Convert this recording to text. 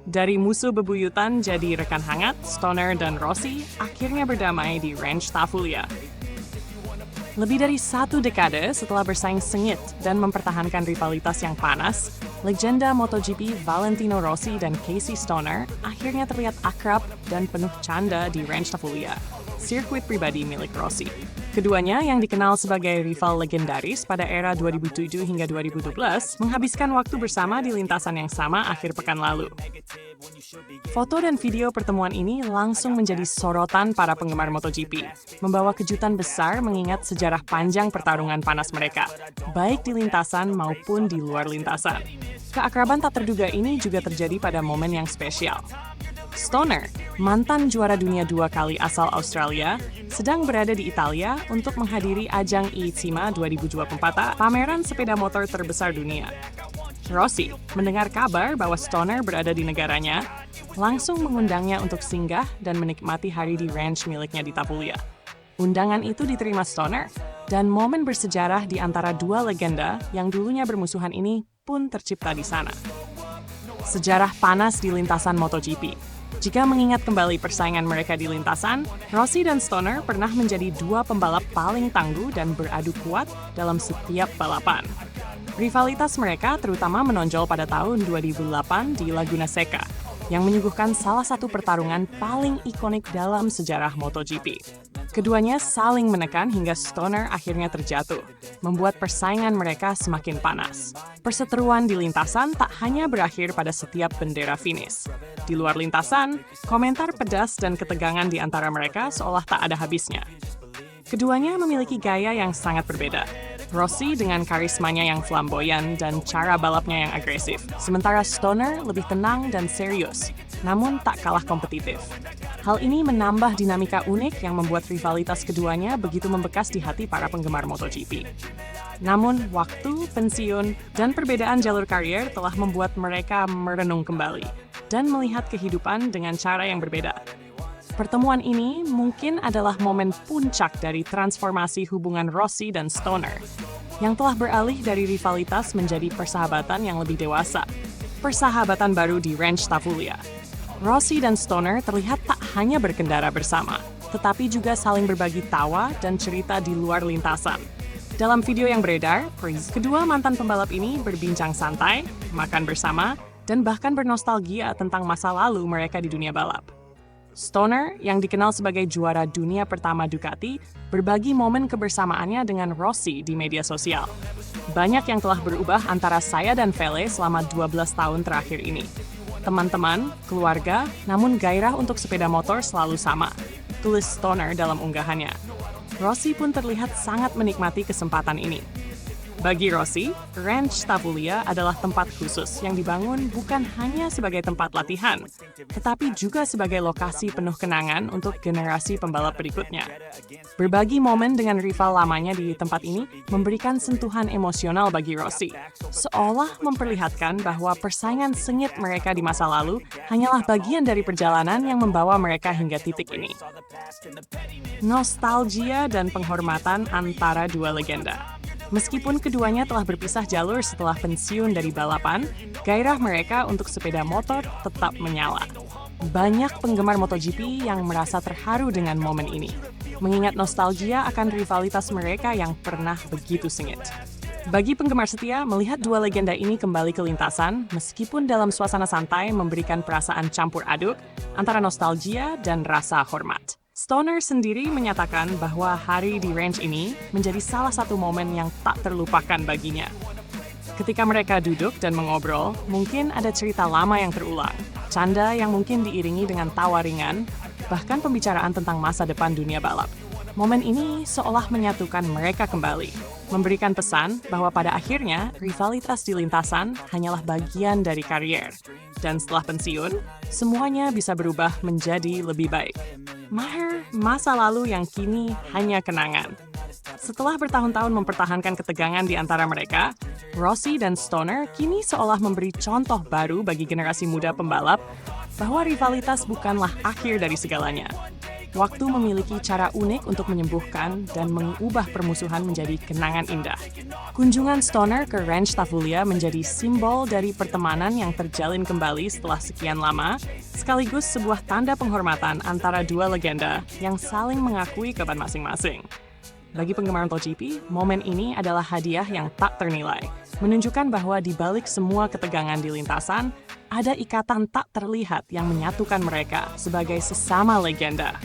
Dari musuh bebuyutan jadi rekan hangat, Stoner dan Rossi akhirnya berdamai di Ranch Tafulia. Lebih dari 1 dekade setelah bersaing sengit dan mempertahankan rivalitas yang panas, legenda MotoGP Valentino Rossi dan Casey Stoner akhirnya terlihat akrab dan penuh canda di Ranch Tafulia, sirkuit pribadi milik Rossi. Keduanya yang dikenal sebagai rival legendaris pada era 2007 hingga 2012 menghabiskan waktu bersama di lintasan yang sama akhir pekan lalu. Foto dan video pertemuan ini langsung menjadi sorotan para penggemar MotoGP, membawa kejutan besar mengingat sejarah panjang pertarungan panas mereka, baik di lintasan maupun di luar lintasan. Keakraban tak terduga ini juga terjadi pada momen yang spesial. Stoner, mantan juara dunia 2 kali asal Australia, sedang berada di Italia untuk menghadiri ajang IITSEMA 2024, pameran sepeda motor terbesar dunia. Rossi mendengar kabar bahwa Stoner berada di negaranya, langsung mengundangnya untuk singgah dan menikmati hari di ranch miliknya di Tafulia. Undangan itu diterima Stoner, dan momen bersejarah di antara dua legenda yang dulunya bermusuhan ini pun tercipta di sana. Sejarah panas di lintasan MotoGP. Jika mengingat kembali persaingan mereka di lintasan, Rossi dan Stoner pernah menjadi dua pembalap paling tangguh dan beradu kuat dalam setiap balapan. Rivalitas mereka terutama menonjol pada tahun 2008 di Laguna Seca, yang menyuguhkan salah satu pertarungan paling ikonik dalam sejarah MotoGP. Keduanya saling menekan hingga Stoner akhirnya terjatuh, membuat persaingan mereka semakin panas. Perseteruan di lintasan tak hanya berakhir pada setiap bendera finish. Di luar lintasan, komentar pedas dan ketegangan di antara mereka seolah tak ada habisnya. Keduanya memiliki gaya yang sangat berbeda. Rossi dengan karismanya yang flamboyan dan cara balapnya yang agresif, sementara Stoner lebih tenang dan serius, namun tak kalah kompetitif. Hal ini menambah dinamika unik yang membuat rivalitas keduanya begitu membekas di hati para penggemar MotoGP. Namun, waktu, pensiun, dan perbedaan jalur karier telah membuat mereka merenung kembali dan melihat kehidupan dengan cara yang berbeda. Pertemuan ini mungkin adalah momen puncak dari transformasi hubungan Rossi dan Stoner, yang telah beralih dari rivalitas menjadi persahabatan yang lebih dewasa. Persahabatan baru di Ranch Tafulia. Rossi dan Stoner terlihat tak hanya berkendara bersama, tetapi juga saling berbagi tawa dan cerita di luar lintasan. Dalam video yang beredar, kedua mantan pembalap ini berbincang santai, makan bersama, dan bahkan bernostalgia tentang masa lalu mereka di dunia balap. Stoner, yang dikenal sebagai juara dunia pertama Ducati, berbagi momen kebersamaannya dengan Rossi di media sosial. Banyak yang telah berubah antara saya dan Vele selama 12 tahun terakhir ini. Teman-teman, keluarga, namun gairah untuk sepeda motor selalu sama, tulis Stoner dalam unggahannya. Rossi pun terlihat sangat menikmati kesempatan ini. Bagi Rossi, Ranch Tafulia adalah tempat khusus yang dibangun bukan hanya sebagai tempat latihan, tetapi juga sebagai lokasi penuh kenangan untuk generasi pembalap berikutnya. Berbagi momen dengan rival lamanya di tempat ini memberikan sentuhan emosional bagi Rossi, seolah memperlihatkan bahwa persaingan sengit mereka di masa lalu hanyalah bagian dari perjalanan yang membawa mereka hingga titik ini. Nostalgia dan penghormatan antara dua legenda. Meskipun keduanya telah berpisah jalur setelah pensiun dari balapan, gairah mereka untuk sepeda motor tetap menyala. Banyak penggemar MotoGP yang merasa terharu dengan momen ini, mengingat nostalgia akan rivalitas mereka yang pernah begitu sengit. Bagi penggemar setia, melihat dua legenda ini kembali ke lintasan, meskipun dalam suasana santai memberikan perasaan campur aduk antara nostalgia dan rasa hormat. Stoner sendiri menyatakan bahwa hari di ranch ini menjadi salah satu momen yang tak terlupakan baginya. Ketika mereka duduk dan mengobrol, mungkin ada cerita lama yang terulang, canda yang mungkin diiringi dengan tawa ringan, bahkan pembicaraan tentang masa depan dunia balap. Momen ini seolah menyatukan mereka kembali, memberikan pesan bahwa pada akhirnya rivalitas di lintasan hanyalah bagian dari karier. Dan setelah pensiun, semuanya bisa berubah menjadi lebih baik. Mahir masa lalu yang kini hanya kenangan. Setelah bertahun-tahun mempertahankan ketegangan di antara mereka, Rossi dan Stoner kini seolah memberi contoh baru bagi generasi muda pembalap bahwa rivalitas bukanlah akhir dari segalanya. Waktu memiliki cara unik untuk menyembuhkan dan mengubah permusuhan menjadi kenangan indah. Kunjungan Stoner ke Ranch Tafulia menjadi simbol dari pertemanan yang terjalin kembali setelah sekian lama, sekaligus sebuah tanda penghormatan antara dua legenda yang saling mengakui kapan masing-masing. Bagi penggemar MotoGP, momen ini adalah hadiah yang tak ternilai, menunjukkan bahwa di balik semua ketegangan di lintasan, ada ikatan tak terlihat yang menyatukan mereka sebagai sesama legenda.